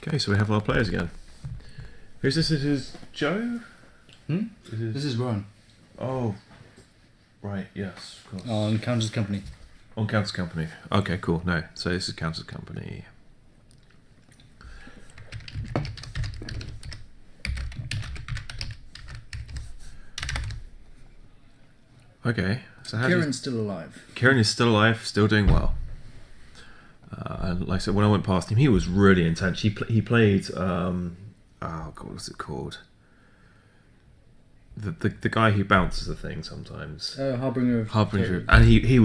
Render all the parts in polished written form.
Okay, so we have our players again. Who's this? This is Joe? This is Rowan. Oh, right, yes, of course. On Counters Company. On Counters Company. Okay, cool. No, so this is Counters Company. Okay, so how Kieran's still alive. Kieran is still alive, still doing well. And like I said, when I went past him, he was really intense. He played, oh God, what's it called? The guy who bounces the thing sometimes. Harbinger. And he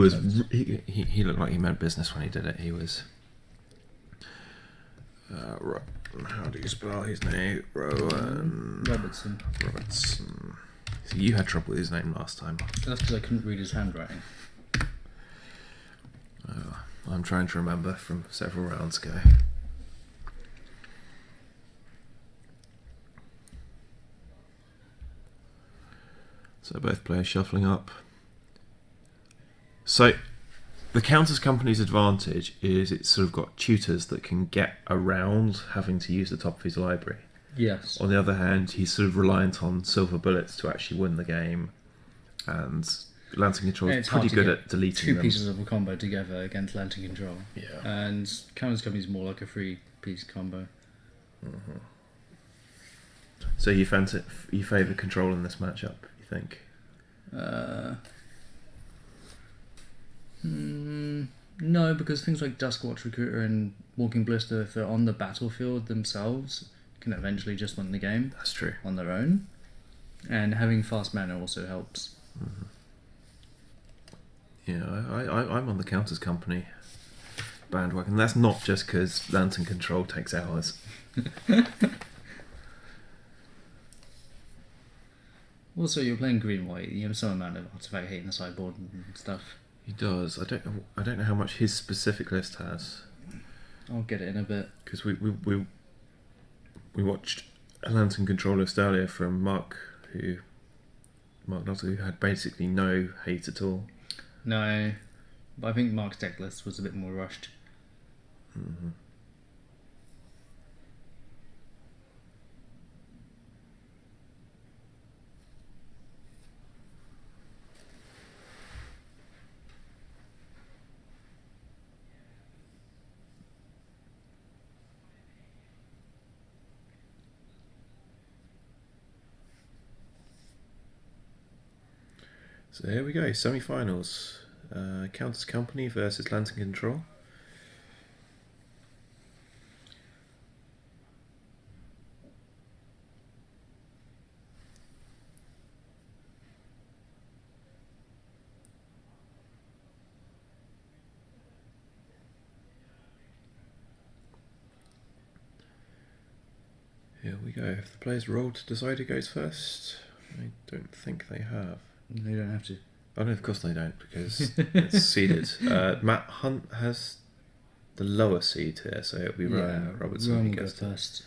looked like he meant business when he did it. He was. How do you spell his name? Rowan Robertson. So you had trouble with his name last time. That's because I couldn't read his handwriting. I'm trying to remember from several rounds ago. So both players shuffling up. So the Counters Company's advantage is it's sort of got tutors that can get around having to use the top of his library. Yes. On the other hand, he's sort of reliant on silver bullets to actually win the game, and Lantern Control is pretty good at deleting two them. pieces of a combo together against Lantern Control. Yeah. And Counters Company is more like a three-piece combo. Mm-hmm. So you favour Control in this matchup, you think? No, because things like Duskwatch Recruiter and Walking Blister, if they're on the battlefield themselves, can eventually just win the game. That's true. On their own. And having fast mana also helps. Mm-hmm. Yeah, I'm on the Counters Company bandwagon. That's not just because Lantern Control takes hours. Also, you're playing green-white. You have some amount of artifact hate in the sideboard and stuff. He does. I don't know how much his specific list has. I'll get it in a bit. Because we watched a Lantern Control list earlier from Mark Nutter, who had basically no hate at all. No, but I think Mark's deck list was a bit more rushed. Mm-hmm. So here we go, semi-finals. Counters Company versus Lantern Control. Here we go. If the players roll to decide who goes first, I don't think they have. They don't have to. Oh no, of course they don't, because it's seeded. Matt Hunt has the lower seed here, so it'll be Rowan Robertson Rowan who will go gets first.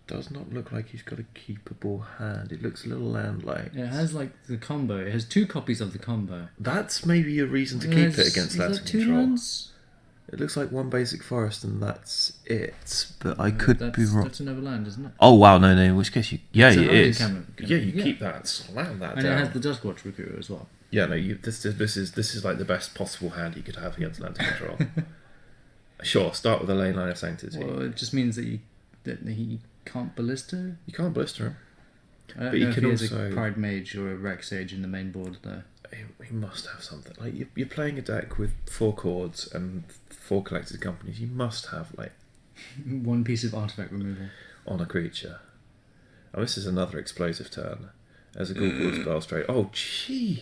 Does not look like he's got a keepable hand. It looks a little land-like. It has like the combo. It has two copies of the combo. That's maybe a reason to keep it against Lantern two Control. lands? It looks like one basic forest and that's it. But I could be wrong. That's another land, isn't it? Oh wow, no, in which case you... Yeah, It's a it loading is. cannon. You keep that, slam that and down. it has the Duskwatch Recruiter as well. Yeah, no, this is like the best possible hand you could have against Lantern Control. Sure, start with a lane line of sanctity. Well, it just means that he can't ballista. You can't blister him. I don't But know you if can he has also... a Pride Mage or a Rex Sage in the main board though. He must have something. Like you're playing a deck with 4 chords and 4 collected companies. You must have like one piece of artifact removal on a creature. Oh, this is another explosive turn. As a Google spell straight. Oh, gee.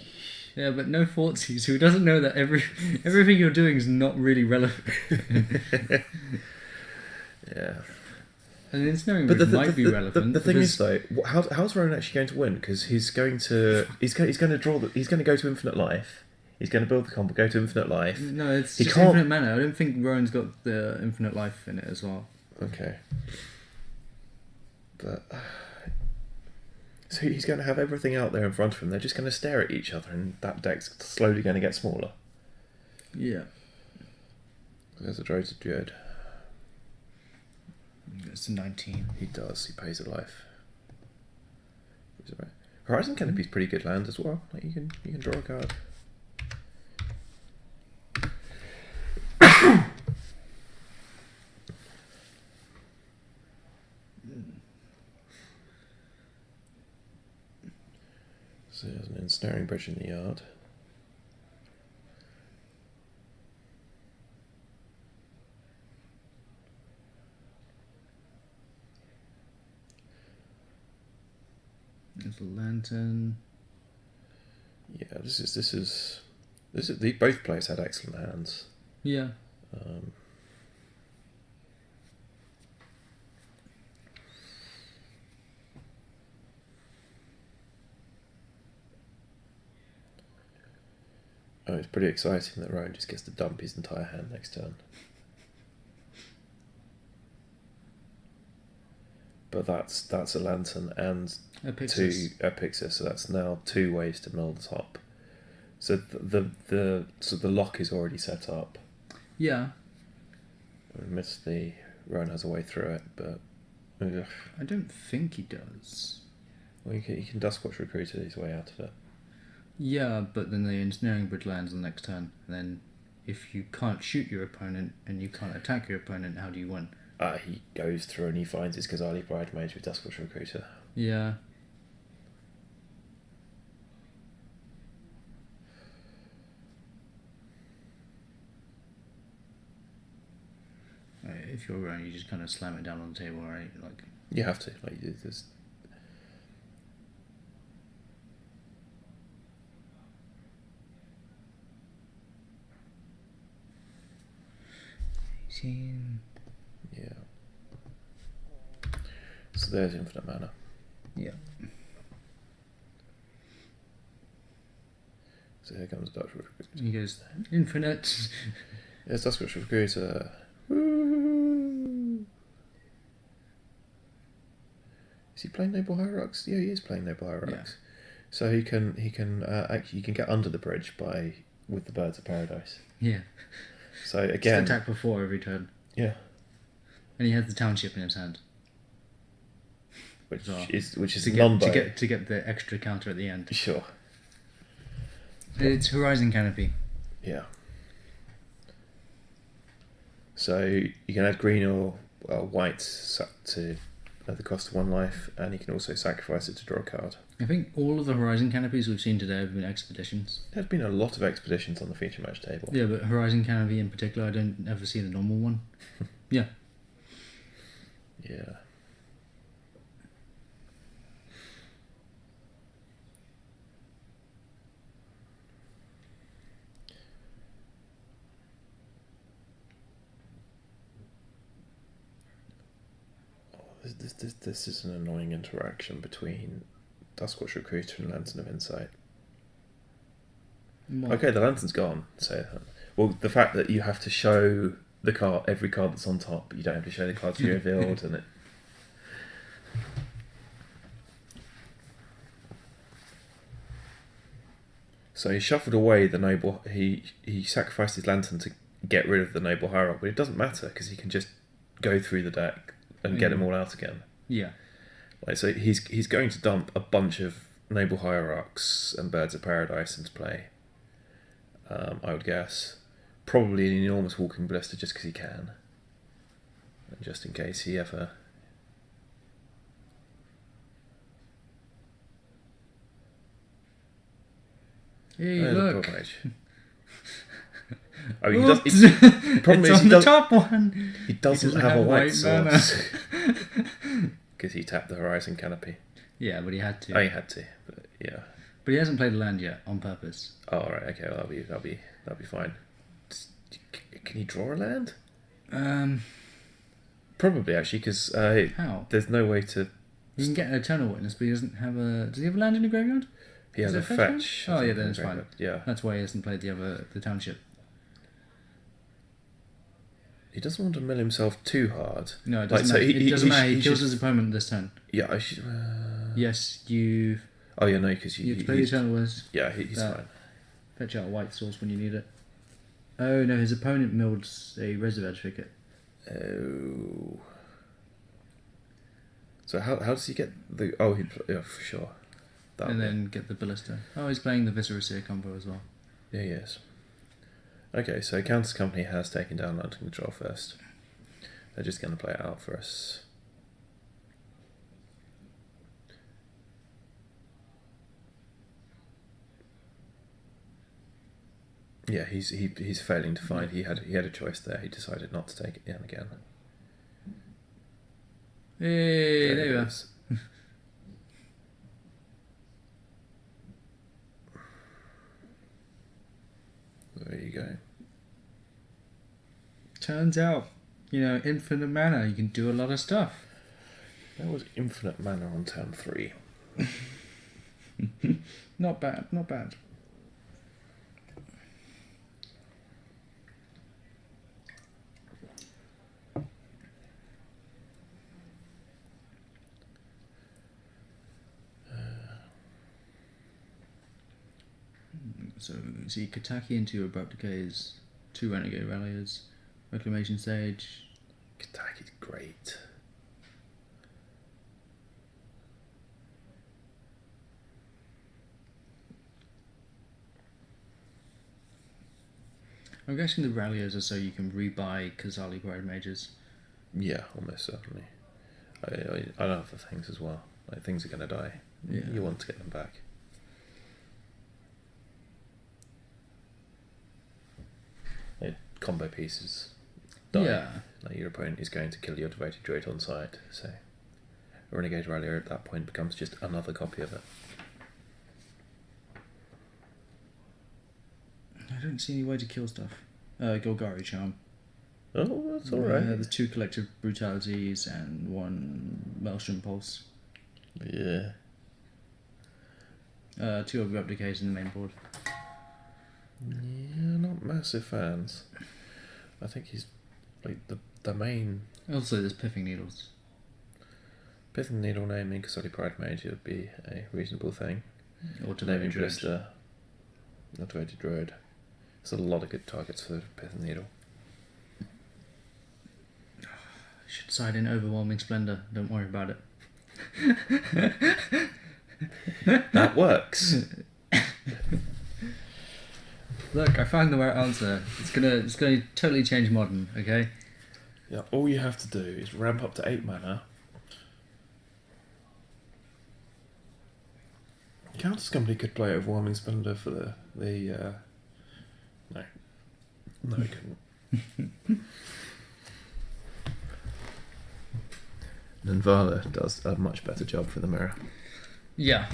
Yeah, but no Fortsies. Who doesn't know that everything you're doing is not really relevant? Yeah. And ensnaring might be relevant. The thing is though, how's Rowan actually going to win? Because he's going to go to infinite life. He's going to build the combo, go to infinite life. No, it's just infinite mana. I don't think Rowan's got the infinite life in it as well. Okay. But so he's going to have everything out there in front of him. They're just going to stare at each other, and that deck's slowly going to get smaller. Yeah. There's a Droid's Druid. It's a 19. He does. He pays a life. Is it right? Horizon Canopy's pretty good land as well. Like you can draw a card. So there's an ensnaring bridge in the yard. There's a lantern. Yeah, this is both players had excellent hands. Yeah. Oh, it's pretty exciting that Rowan just gets to dump his entire hand next turn. But that's a lantern and A Pixis. two Pixis, so that's now 2 ways to mill the top. So the lock is already set up. Yeah. Admittedly, Rowan has a way through it, but I don't think he does. well, he can Duskwatch Recruiter his way out of it. Yeah, but then the ensnaring bridge lands on the next turn, and then if you can't shoot your opponent and you can't attack your opponent, how do you win? He goes through and he finds his Ghazali Bridesmaids with Duskwatch Recruiter. Yeah. If you're around, you just kind of slam it down on the table, right? Like, You have to. Like, there's... Yeah. So there's infinite mana. yeah. So here comes Duskwatch Recruiter. He goes, infinite. There's Duskwatch Recruiter. Woo! Is he playing Noble Hierarchs? Yeah, he is playing Noble Hierarchs. Yeah. So he can actually you can get under the bridge with the Birds of Paradise. Yeah. So Just again, attack before every turn. yeah, And he has the township in his hand. which Well, is to non get the extra counter at the end. Sure. It's Horizon Canopy. Yeah. So you can add green or white to at the cost of 1 life, and you can also sacrifice it to draw a card. I think all of the Horizon Canopies we've seen today have been expeditions. There's been a lot of expeditions on the feature match table. Yeah, but Horizon Canopy in particular, I don't ever see the normal one. Yeah. Yeah. This is an annoying interaction between Duskwatch Recruiter and Lantern of Insight. What? Okay, the lantern's gone. So, well, the fact that you have to show the card, every card that's on top, but you don't have to show the cards you revealed, and it. So he shuffled away the noble. He sacrificed his lantern to get rid of the noble hierarch, but it doesn't matter because he can just go through the deck and get them all out again. Yeah. Like, so he's going to dump a bunch of noble hierarchs and Birds of Paradise into play. I would guess probably an enormous walking blister just because he can, and just in case he ever. Hey, Oh, look. the Mage. I mean, Oops. problem It's is on the top one. he doesn't have a white mana. source because he tapped the Horizon Canopy. Yeah, but he had to. Oh, he had to, but yeah. But he hasn't played the land yet on purpose. Oh, all right, okay, well, that'll be fine. Can he draw a land? Probably actually, because How? there's no way to. You can get an Eternal Witness, but he doesn't have a. Does he have a land in the graveyard? He has Is a it fetch fetch. land? Oh, I yeah, think, then in it's fine. graveyard. Yeah, That's why he hasn't played the township. he doesn't want to mill himself too hard. No, it Like, doesn't so matter. he- It doesn't he matter. He should- kills his opponent this turn. Yeah, I should. Yes, you Oh yeah, no, because have to play the Eternal Witness. Yeah, he's Uh, fine. Fetch out a white source when you need it. Oh no, his opponent milled a reserve ticket. Oh. So how does he get the... Oh, yeah, for sure. And then get the ballista. Oh, he's playing the Viscera combo as well. Yeah, he is. Okay, so Countess Company has taken down London Control first. They're just going to play it out for us. Yeah, he's failing to find. He had a choice there. He decided not to take it in again. Hey, there you are. There you go. Turns out, infinite mana, you can do a lot of stuff. There was infinite mana on turn 3. Not bad, not bad. So, see, Kataki into your Abrupt Decays, 2 Renegade Ralliers, Reclamation Sage. Kataki's great. I'm guessing the Ralliers are so you can rebuy Kazali Pride Mages. Yeah, almost certainly. I love the things as well. Like, things are going to die. Yeah. You want to get them back. Like, combo pieces die. Yeah. Like, your opponent is going to kill your Devoted Druid on site, so a Renegade Rallier at that point becomes just another copy of it. I don't see any way to kill stuff. Golgari Charm. Oh, that's alright. The 2 Collective Brutalities and 1 Maelstrom Pulse. Yeah. 2 Abrupt Decays in the main board. Yeah, not massive fans. I think he's like the main... Also, there's Piffing Needles. Pith and Needle naming Kasadi Pride Mage would be a reasonable thing. Or Naming Devoted Druid. Blister, not Devoted Druid. There's a lot of good targets for Pith and Needle. Should side in Overwhelming Splendor. Don't worry about it. That works. Look, I found the right answer. It's gonna totally change Modern. Okay. Yeah, all you have to do is ramp up to 8 mana. Countess Company could play Overwhelming Splendor for the no, it couldn't. Ninvala does a much better job for the mirror. Yeah.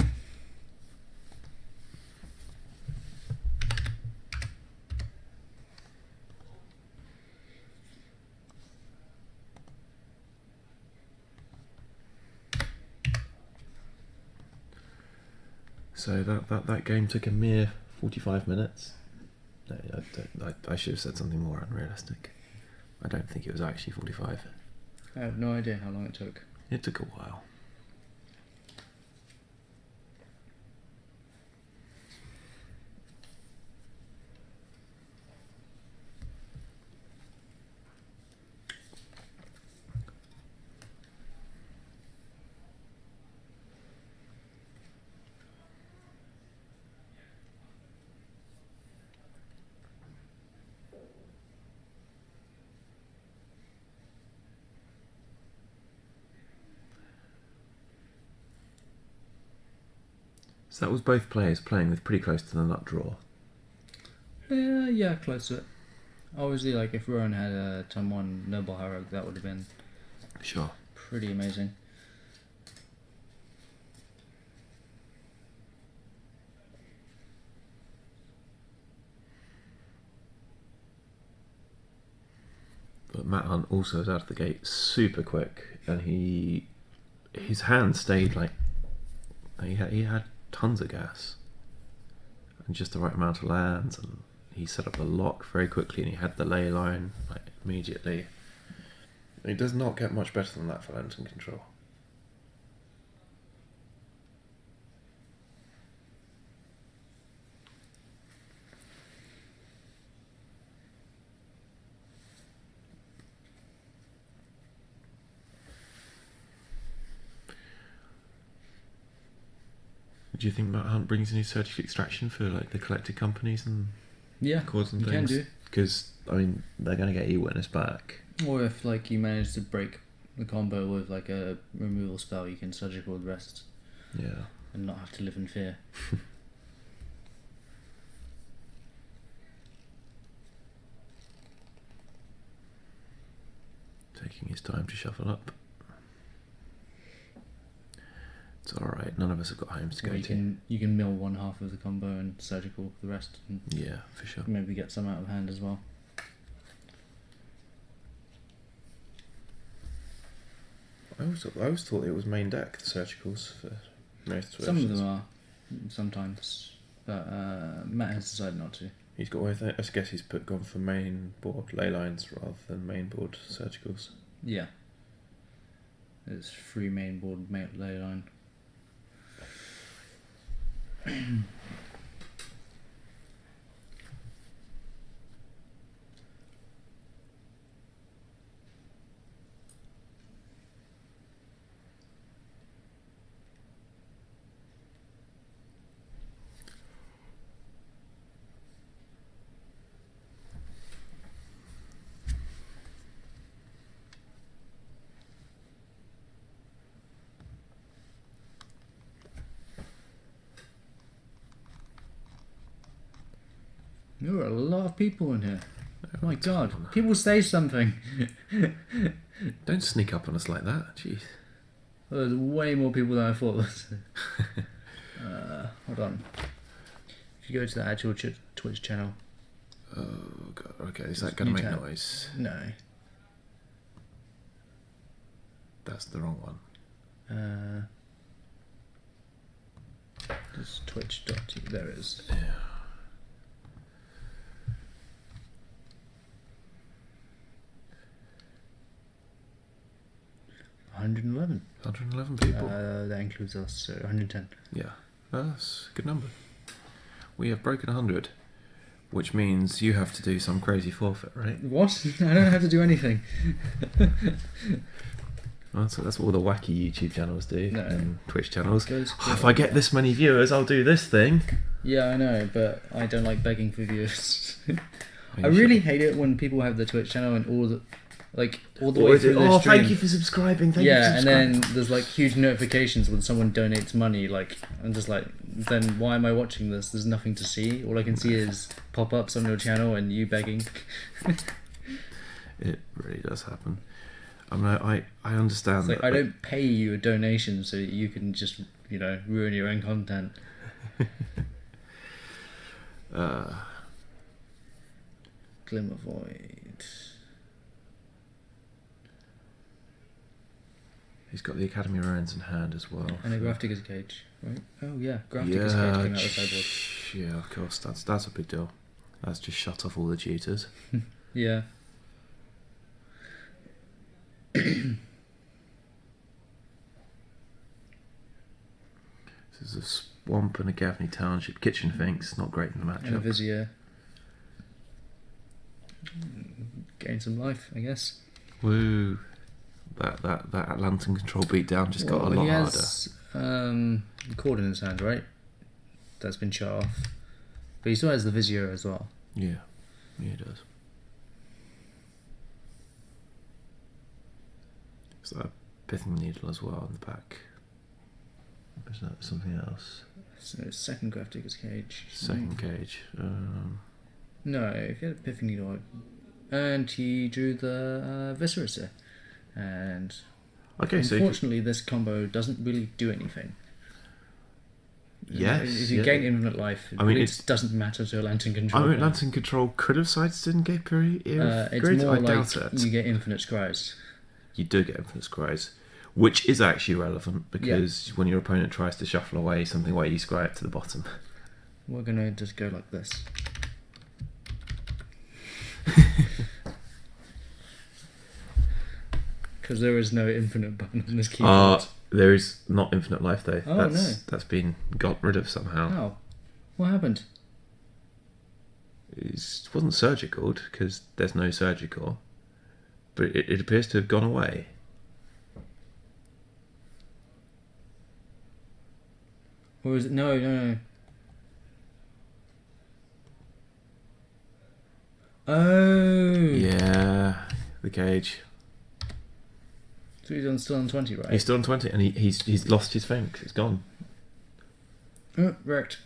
So that game took a mere 45 minutes. No, I should have said something more unrealistic. I don't think it was actually 45. I have no idea how long it took. It took a while. So that was both players playing with pretty close to the nut draw. Yeah, close to it. Obviously, like if Rowan had a turn 1 Noble Hero, that would have been Sure. pretty amazing. But Matt Hunt also was out of the gate super quick, and his hand stayed like he had tons of gas and just the right amount of lands, and he set up the lock very quickly, and he had the ley line like immediately. It does not get much better than that for Lantern Control. Do you think Matt Hunt brings any surgical extraction for like the collected companies and chords and you things? can do. Because I mean, they're going to get E-Witness back. Or if like you manage to break the combo with like a removal spell, you can surgical the rest. Yeah. And not have to live in fear. Taking his time to shuffle up. It's alright, none of us have got homes to go to. You can mill one half of the combo and surgical the rest. And yeah, for sure. maybe get some out of hand as well. I always thought it was main deck, the surgicals, for most versions. Some of them are, sometimes. But Matt has decided not to. He's got, I guess he's gone for main board ley lines rather than main board surgicals. Yeah. It's free main board ley line. There are a lot of people in here. Oh my god, people say something. Don't sneak up on us like that, jeez. Well, there's way more people than I thought. Hold on. If you go to the actual Twitch channel. Oh god, okay, is that going to make noise? No. That's the wrong one. There's twitch.tv, there it is. Yeah. 111. 111 people. That includes us, so 110. Yeah, that's a good number. We have broken 100, which means you have to do some crazy forfeit, right? What? I don't have to do anything. Well, so that's what all the wacky YouTube channels do, No. and Twitch channels. If I get this many viewers, I'll do this thing. Yeah, I know, but I don't like begging for viewers. I really hate it when people have the Twitch channel and all the way through their stream. Thank you for subscribing. Thank you for subscribing. And then there's like huge notifications when someone donates money. Like, I'm just like, then why am I watching this? There's nothing to see. All I can see is pop-ups on your channel and you begging. It really does happen. I mean, I understand It's that. like, I don't pay you a donation so that you can just, ruin your own content. Glimmer Void. He's got the Academy Ruins in hand as well. And a Grafdigger's Cage, right? Oh yeah, Grafdigger's Cage came out of the sideboard. Yeah, of course. That's a big deal. That's just shut off all the tutors. Yeah. This is a swamp and a Gaffney Township kitchen finks. Not great in the matchup. And a Vizier. Gain some life, I guess. Woo! That Atlantan control beatdown just got a lot he harder. has Cord in his hand, right? That's been shut off. But he still has the Vizier as well. Yeah, he does. Is that a pithing needle as well in the back? Or is that something else? So second Grafdigger's Cage. Second cage. No, if he had a Pithing Needle, and he drew the Visceracy. And okay, unfortunately, this combo doesn't really do anything. Yes. If you gain infinite life, it doesn't matter to a Lantern Control. I mean, Lantern Control could have sided in Gate Period. It's more I doubt like it. you get infinite scries. You do get infinite scries, which is actually relevant because when your opponent tries to shuffle away something, where you scry it to the bottom. We're gonna just go like this. Because there is no infinite button on this keyboard. There is not infinite life though. Oh, That's been got rid of somehow. How? What happened? It wasn't surgical because there's no surgical, but it appears to have gone away. Or is it? No. Oh. Yeah, the cage. So he's still on 20, right? He's still on 20, and he's lost his thing. It's gone. Wrecked.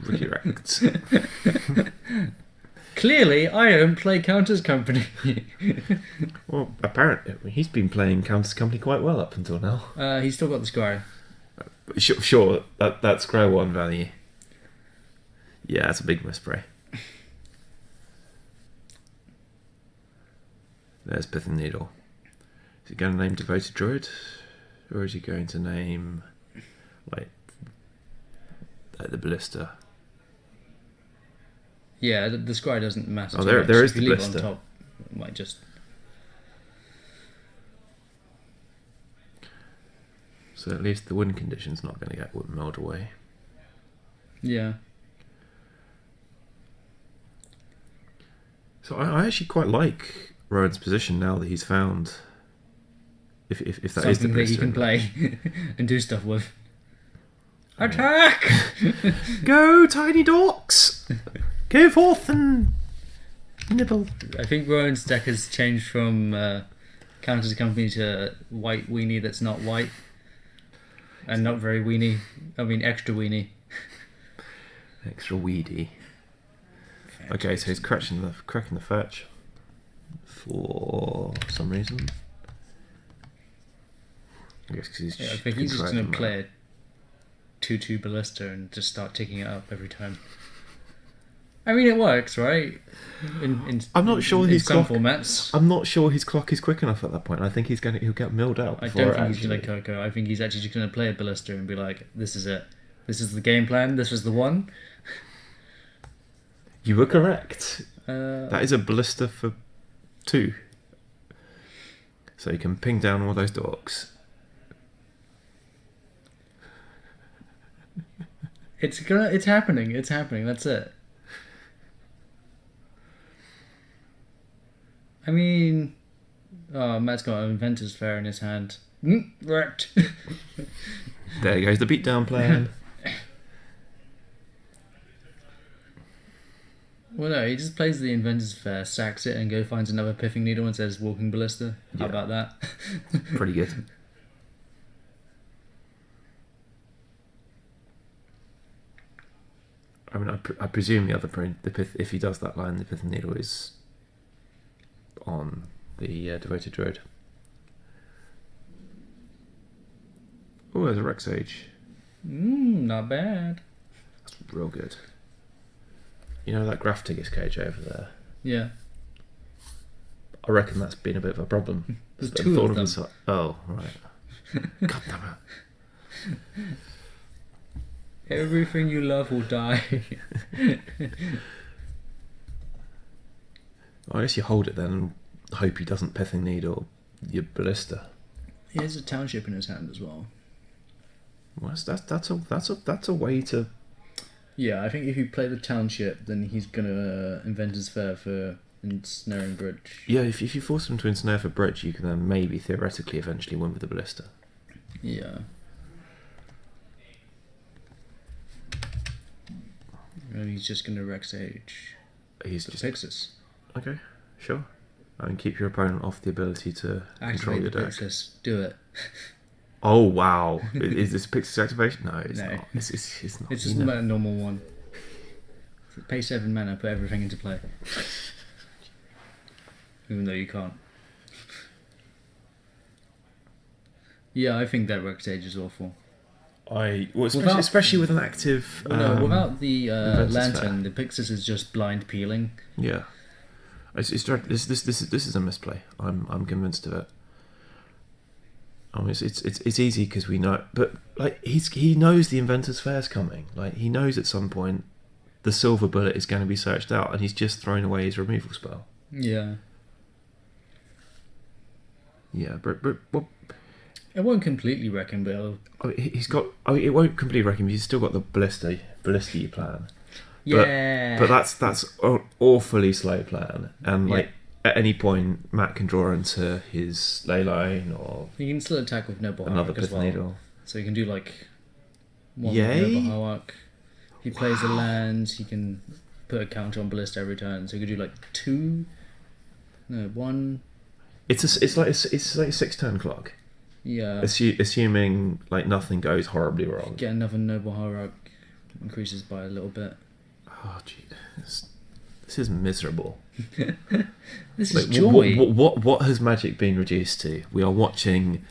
Really wrecked. Clearly, I don't play Counters Company. Well, apparently he's been playing Counters Company quite well up until now. He's still got the Scry. Sure, that's Scry 1 value. Yeah, that's a big misplay. There's Pithing Needle. Is he going to name Devoted Druid? Or is he going to name, like the Ballista? Yeah, the Scry doesn't matter. Oh, too there much. is If you the leave Blister. it on top, it might just... So at least the win condition's not going to get milled away. Yeah. So I actually quite like Rowan's position now that he's found. If that is the Something that he Ballista. can play and do stuff with. Attack! Go, tiny dorks! Go forth and nibble. I think Rowan's deck has changed from Counters Company to white weenie that's not white. And not very weenie. I mean, extra weenie. Extra weedy. Okay, so he's cracking the fetch for some reason. I guess because he's. Yeah, I think he's just going to play a 2/2 Ballista and just start ticking it up every time. I mean, it works, right? I'm not sure in his some clock. formats. I'm not sure his clock is quick enough at that point. I think he'll get milled out. I don't think he's going to Coco. I think he's actually just going to play a Ballista and be like, "This is it. This is the game plan. This was the one." You were correct. Uh, That is a Ballista for 2. So you can ping down all those dorks. It's happening. It's happening. That's it. I mean, Matt's got an Inventor's Fair in his hand. Wrecked. There goes the beatdown plan. Well, no, he just plays the Inventor's Fair, sacks it, and finds another Pithing Needle and says Walking Ballista. How Yeah. about that? Pretty good. I mean, I presume if he does that line, the Pithing Needle is on the Devoted Druid. Oh, there's a Rex Age. Not bad. That's real good. You know that Graph Tickets cage over there? Yeah. I reckon that's been a bit of a problem. There's It's 2 thorn of them. the side. Oh, right. God damn it. Everything you love will die. I guess you hold it then and hope he doesn't Pithing Needle your Ballista. He has a Township in his hand as well. Well, that's a way to. Yeah, I think if you play the Township, then he's gonna Inventor's Fair for Ensnaring Bridge. Yeah, if you force him to ensnare for bridge, you can then maybe theoretically eventually win with the Ballista. Yeah. And he's just gonna Rex Age. He's just Pixis. okay, sure. And keep your opponent off the ability to control Activate your the deck. Pixis. Do it. Oh wow! Is this Pixis activation? No, it's No. not. It's not. It's just a normal one. Pay 7 mana, put everything into play. Even though you can't. Yeah, I think that Rex Age is awful. Especially with an active. No, without the Inventor's lantern, the Pixis is just blind peeling. Yeah, this is a misplay. I'm convinced of it. I mean, it's easy because we know, but like he knows the Inventor's Fair's coming. Like he knows at some point the silver bullet is going to be searched out, and he's just thrown away his removal spell. Yeah. Yeah, but well, It won't completely wreck him, but it'll... I mean, he's got. I mean, it won't completely wreck him. He's still got the ballista plan. Yeah. But that's an awfully slow plan, and like Yeah. at any point Matt can draw into his ley line or You can still attack with Noble another Hierarch as Pith well. Needle. So you can do like One Yay. with Noble Hierarch. If he plays a land, he can put a counter on Ballista every turn. So he could do like 2. No, 1. It's like a 6-turn clock. Yeah. Assuming like nothing goes horribly wrong. Get another Noble Hierarch, increases by a little bit. Oh, gee, this is miserable. This Like, is joy. What has Magic been reduced to? We are watching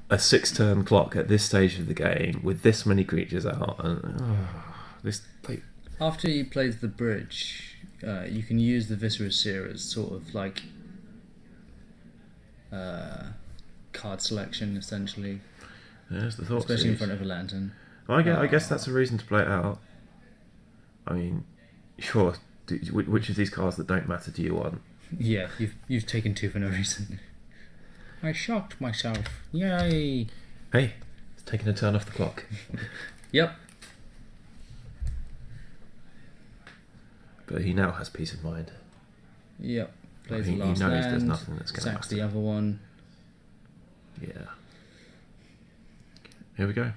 a 6-turn clock at this stage of the game with this many creatures out, and this like. After he plays the bridge, you can use the Viscera Seer as sort of like card selection, essentially. There's the thought. Especially in front of a lantern. I guess that's a reason to play it out. I mean, sure. Which of these cards that don't matter do you want? Yeah, you've taken 2 for no reason. I shocked myself. Yay! Hey, it's taking a turn off the clock. Yep. But he now has peace of mind. Yep. Plays He the last knows land. there's nothing that's going to Sacks matter. the other one. Yeah. Here we go.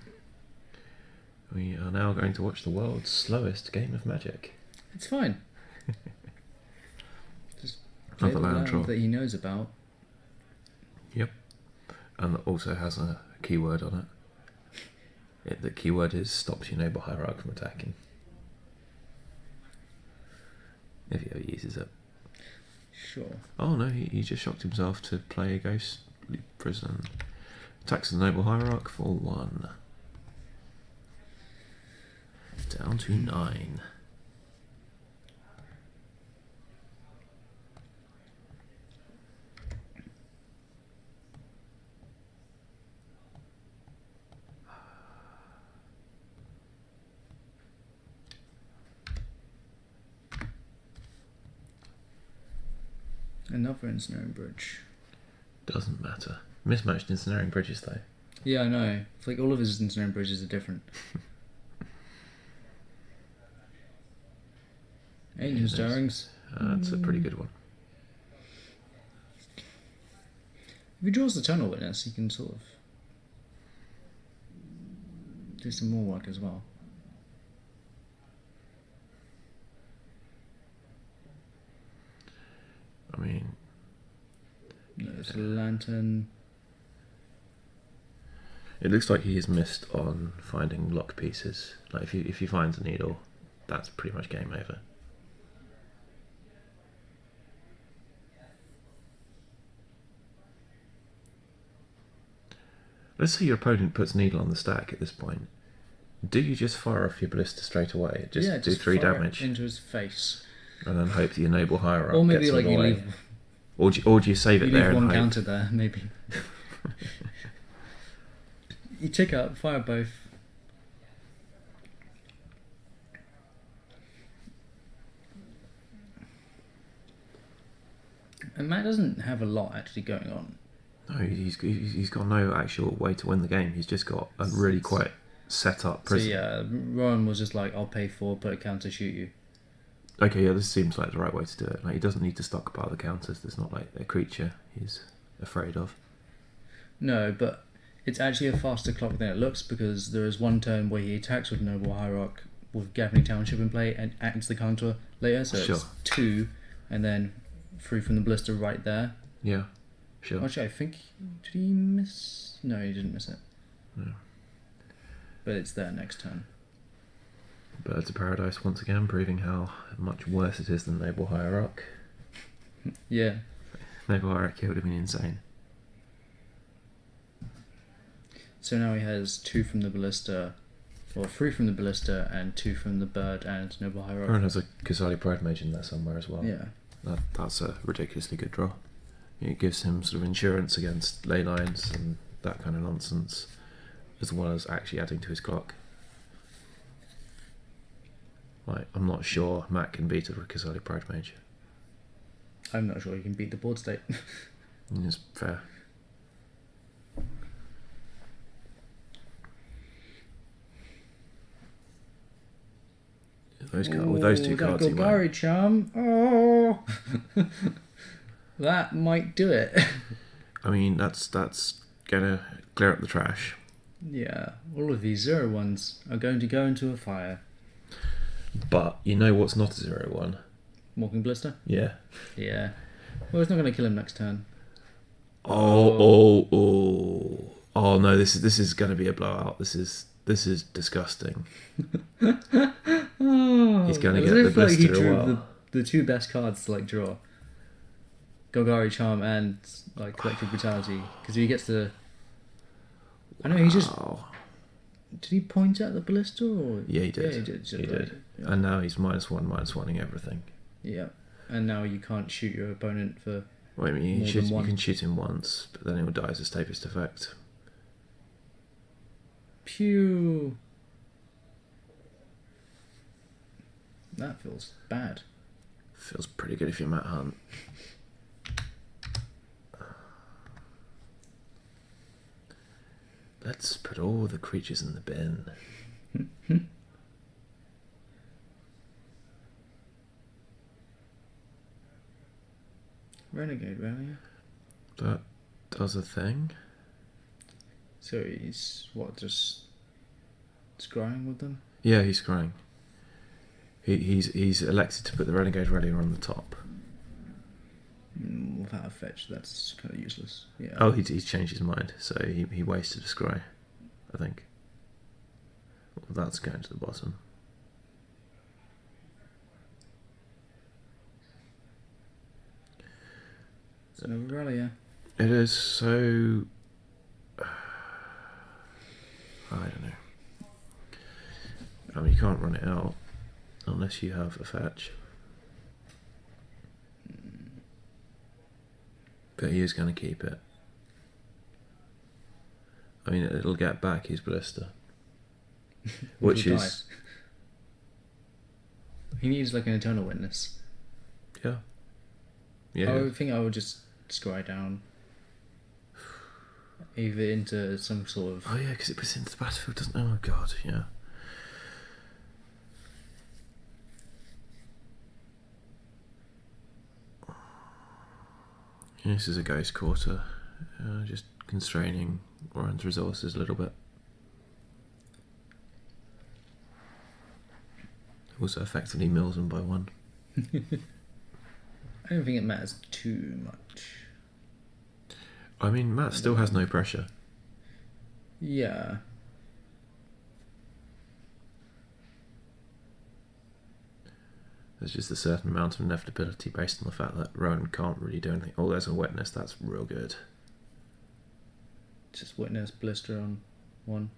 We are now going to watch the world's slowest game of Magic. It's fine. Just play the Another land land draw. that he knows about. Yep. And that also has a keyword on it. The keyword is stops your Noble Hierarch from attacking. If he ever uses it. Sure. Oh no, he just shocked himself to play a Ghost Prison. Attacks the Noble Hierarch for 1. Down to 9. Another ensnaring bridge. Doesn't matter. Mismatched ensnaring bridges though. Yeah, I know. It's like all of his ensnaring bridges are different. 8 Yeah, ensnarings. That's a pretty good one. If he draws the Tunnel Witness, he can sort of do some more work as well. I mean, There's a lantern. it looks like he has missed on finding lock pieces. Like if he finds a needle, that's pretty much game over. Let's say your opponent puts needle on the stack at this point. Do you just fire off your ballista straight away? Just do 3 fire it damage into his face. and then hope that your Noble Hierarch Or maybe gets like in the you way. leave, Or do you save it you there leave and one hope? counter there, maybe. You tick up, fire both. And Matt doesn't have a lot actually going on. No, he's got no actual way to win the game. He's just got a really quite set up prison. So yeah, Rowan was just like, I'll pay 4, put a counter, shoot you. Okay, yeah, this seems like the right way to do it. Like he doesn't need to stockpile the counters. There's not like a creature he's afraid of. No, but it's actually a faster clock than it looks because there is one turn where he attacks with Noble Hierarch with Gathering Township in play and acts the counter later, so Sure. it's 2 and then 3 from the Ballista right there. Yeah, sure. Actually, I think, did he miss? No, he didn't miss it. No. But it's there next turn. Birds of Paradise once again proving how much worse it is than Noble Hierarch. Yeah. Noble Hierarch would have been insane. So now he has 2 from the Ballista, or 3 from the Ballista and 2 from the Bird and Noble Hierarch. Aaron has a Kasali Pride Mage in there somewhere as well. Yeah. That's a ridiculously good draw. It gives him sort of insurance against ley lines and that kind of nonsense, as well as actually adding to his clock. Like, I'm not sure Matt can beat a Kasali Pride Mage. I'm not sure he can beat the board state. It's fair. With those two that cards, he won. Golgari Charm. Oh, that might do it. I mean, that's gonna clear up the trash. Yeah, all of these 0/1s are going to go into a fire. But you know what's not a 0/1? Walking Blister? Yeah. Yeah. Well, it's not going to kill him next turn. Oh no! This is going to be a blowout. This is disgusting. He's going to get the blister he a drew while. the two best cards to like draw. Golgari Charm and like Collective Brutality, because he gets to. I know he just. Did he point at the ballista or? Yeah, he did. Yeah, he did. He did. Yeah. And now he's -1/-1ing everything. Yeah, and now you can't shoot your opponent for. Well, I mean, you can shoot him once, but then he'll die as a stapist effect. Pew. That feels bad. Feels pretty good if you're Matt Hunt. Let's put all the creatures in the bin. Renegade Rally. That does a thing. So he's just scrying with them? Yeah, he's scrying. He's elected to put the Renegade Rallier on the top. Without a fetch, that's kind of useless. Yeah. Oh, he's changed his mind, so he wasted a scry, I think. Well, that's going to the bottom. It's another rally, yeah. It is, so... I don't know. I mean, you can't run it out unless you have a fetch. But he is going to keep it. I mean, it'll get back his ballista. Which is... He needs like an Eternal Witness. Yeah. Yeah. I think I would just scry down. Either into some sort of... Oh yeah, because it puts it into the battlefield, doesn't it? Oh god, yeah. This is a Ghost Quarter, just constraining Warren's resources a little bit. Also effectively mills them by 1. I don't think it matters too much. I mean, Matt still has no pressure. Yeah. There's just a certain amount of inevitability based on the fact that Rowan can't really do anything. Oh, there's a wetness, that's real good. Just Witness, Blister on 1.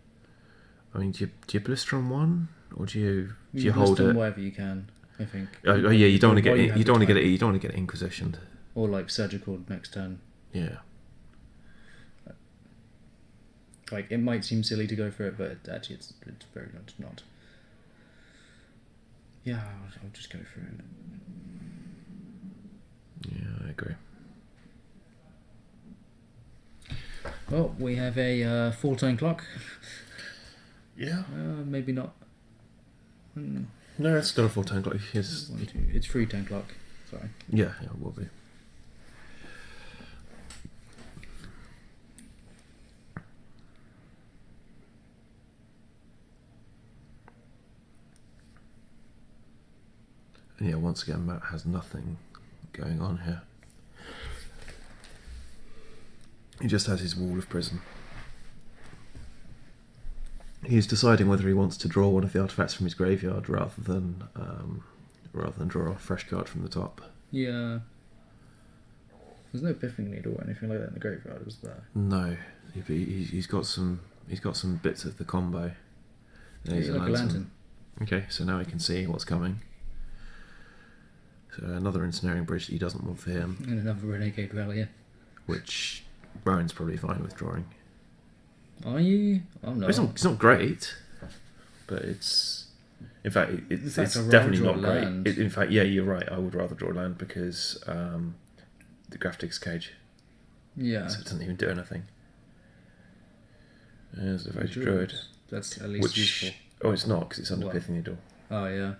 I mean, do you blister on 1? Or do you You hold blister it? wherever you can, I think. Oh yeah, you don't want to While get you have you the don't want to get time. it. You don't want to get it inquisitioned. Or like Surgical next turn. Yeah. Like, it might seem silly to go for it, but actually it's very much not. Yeah, I'll just go for it. Yeah, I agree. Well, we have a full-time clock. Yeah. Maybe not. No, it's still a full time clock. It's 1, 2. It's 3 10 clock. Sorry. yeah, it will be. And yeah, once again, Matt has nothing going on here. He just has his wall of prison. He's deciding whether he wants to draw one of the artifacts from his graveyard rather than draw a fresh card from the top. Yeah. There's no Biffing Needle or anything like that in the graveyard, is there? No, he's got some bits of the combo. He's like a lantern. Okay, so now he can see what's coming. So another ensnaring bridge that he doesn't want for him, And another Renegade Rallier. which Rowan's probably fine with drawing. Are you? I'm not. It's not great, but it's in fact it's I'd rather definitely draw not great. land. In fact, yeah, you're right. I would rather draw land because the graphics cage, Yeah. so it doesn't even do anything. There's a Voted Druid, That's at least which useful. oh, it's not because it's under What? Pithing Needle. Oh, yeah.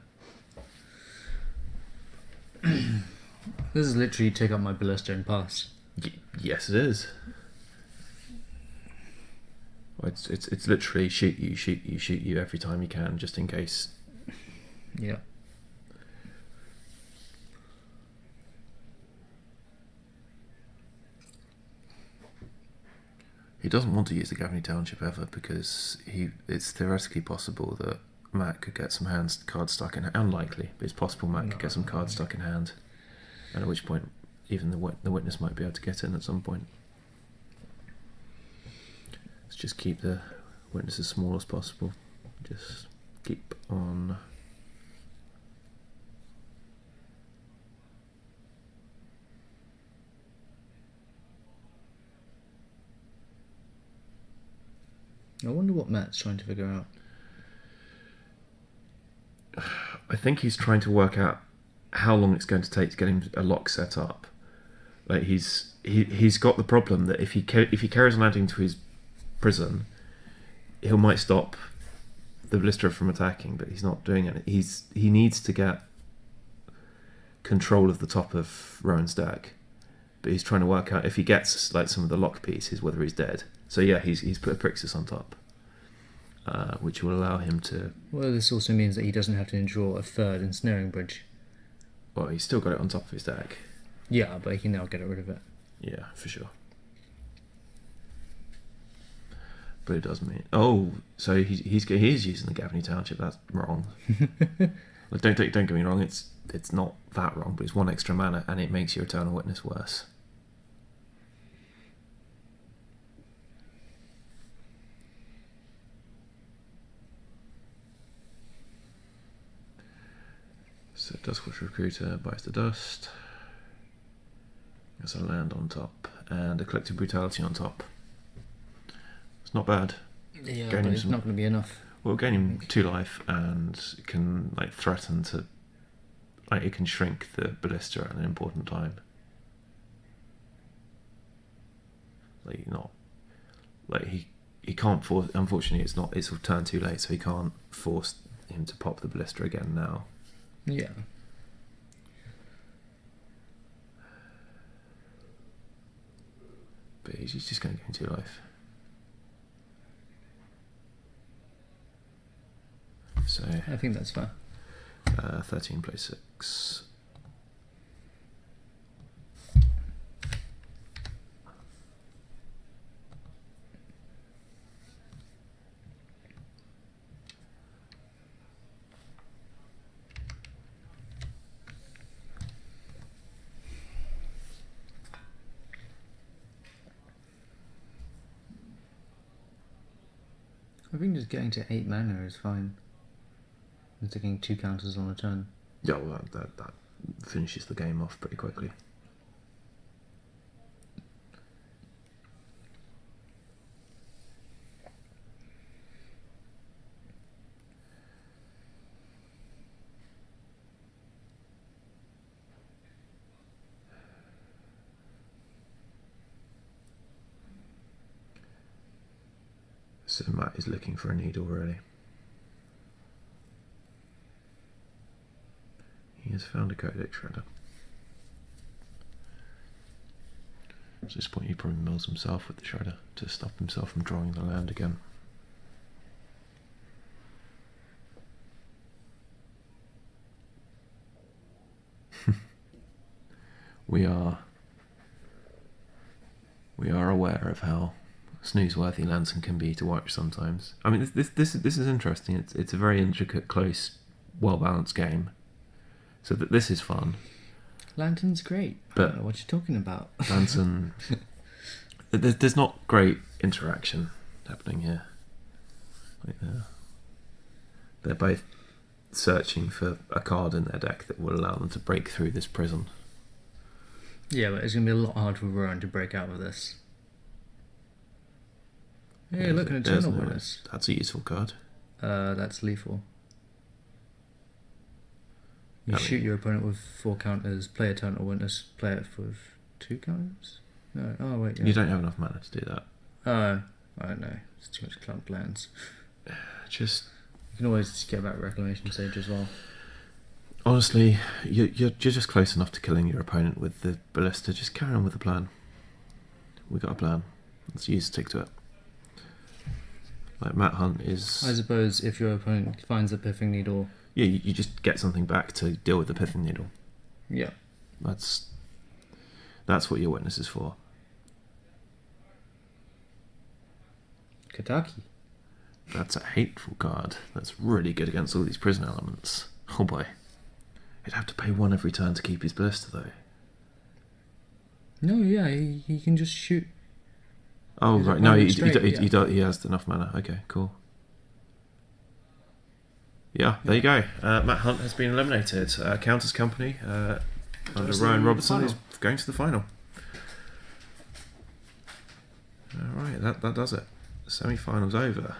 This is literally take up my ballista and pass. Yes, it is. It's literally shoot you every time you can, just in case. Yeah. He doesn't want to use the Gaffney Township ever because it's theoretically possible that Matt could get some cards stuck in. Unlikely, but it's possible Matt could get some cards stuck in hand, and at which point even the witness might be able to get in at some point. Let's just keep the witness as small as possible. Just keep on. I wonder what Matt's trying to figure out. I think he's trying to work out how long it's going to take to get him a lock set up. Like he's got the problem that if he carries on adding to his prison, he might stop the ballista from attacking, but he's not doing it. He needs to get control of the top of Rowan's deck, but he's trying to work out if he gets like some of the lock pieces whether he's dead. So yeah, he's put a Prixis on top, which will allow him to. Well, this also means that he doesn't have to draw a third ensnaring bridge. Well, he's still got it on top of his deck. Yeah, but he can now get rid of it. Yeah, for sure. But it does mean so he is using the Gaffney Township. That's wrong. Like, don't get me wrong. It's not that wrong, but it's one extra mana and it makes your Eternal Witness worse. So Duskwatch Recruiter buys the dust. There's a land on top and a Collective Brutality on top. It's not bad. Yeah, but it's not going to be enough. Well, gain him 2 life and can like threaten to, like it can shrink the ballista at an important time. Like not, like he can't force. Unfortunately, it's turn too late, so he can't force him to pop the ballista again now. Yeah. But he's just going to gain 2 life. So I think that's fair. 13 plays 6. I think just getting to 8 mana is fine. And taking 2 counters on a turn. Yeah, well, that finishes the game off pretty quickly. So Matt is looking for a needle, really. He has found a Codex Shredder. At this point he probably mills himself with the Shredder to stop himself from drawing the land again. We are aware of how snooze-worthy Lanson can be to watch sometimes. I mean, this is interesting. It's a very intricate, close, well-balanced game. So this is fun. Lantern's great. I don't know what you're talking about. Lanson, there's not great interaction happening here. Like, they're both searching for a card in their deck that will allow them to break through this prison. Yeah, but it's going to be a lot harder for Rowan to break out of this. Hey, look, an Eternal Witness. That's a useful card. That's lethal. You shoot your opponent with 4 counters, play Eternal Witness, play it with 2 counters? No, oh wait. Yeah. You don't have enough mana to do that. I don't know. It's too much clump lands. Just... You can always get back Reclamation Sage as well. Honestly, you're just close enough to killing your opponent with the ballista. Just carry on with the plan. We got a plan. Let's stick to it. Like Matt Hunt I is. suppose if your opponent finds a pithing needle. Yeah, you just get something back to deal with the pithing needle. Yeah. That's what your witness is for. Kataki. That's a hateful card. That's really good against all these prison elements. Oh boy. He'd have to pay 1 every turn to keep his ballista though. No, yeah, he can just shoot. Oh His right, no, he opponent straight, he has enough mana. Okay, cool. Yeah, there you go. Matt Hunt has been eliminated. Counters Company under Rowan Robertson is going to the final. All right, that does it. Semi-finals over.